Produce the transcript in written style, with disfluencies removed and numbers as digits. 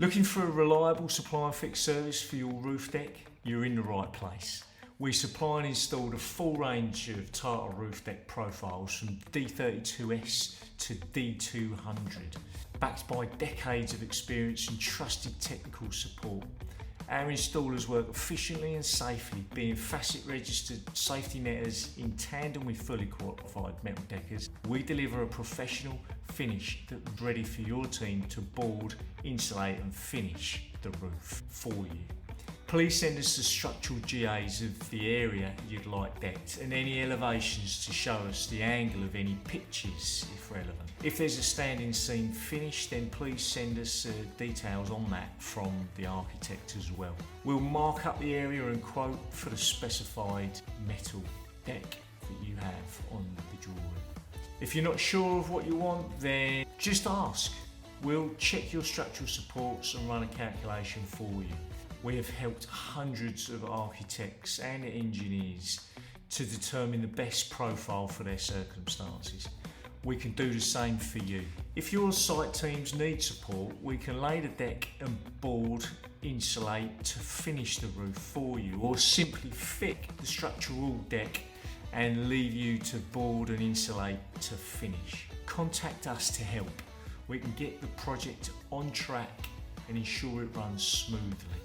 Looking for a reliable supply and fix service for your roof deck? You're in the right place. We supply and install the full range of Tata RoofDek profiles from D32S to D200, backed by decades of experience and trusted technical support. Our installers work efficiently and safely, being facet registered safety netters in tandem with fully qualified metal deckers. We deliver a professional finish that's ready for your team to board, insulate and finish the roof for you. Please send us the structural GAs of the area you'd like decked and any elevations to show us the angle of any pitches if relevant. If there's a standing seam finish, then please send us details on that from the architect as well. We'll mark up the area and quote for the specified metal deck that you have on the drawing. If you're not sure of what you want, then just ask. We'll check your structural supports and run a calculation for you. We have helped hundreds of architects and engineers to determine the best profile for their circumstances. We can do the same for you. If your site teams need support, we can lay the deck and board, insulate to finish the roof for you, or simply fit the structural deck and leave you to board and insulate to finish. Contact us to help. We can get the project on track and ensure it runs smoothly.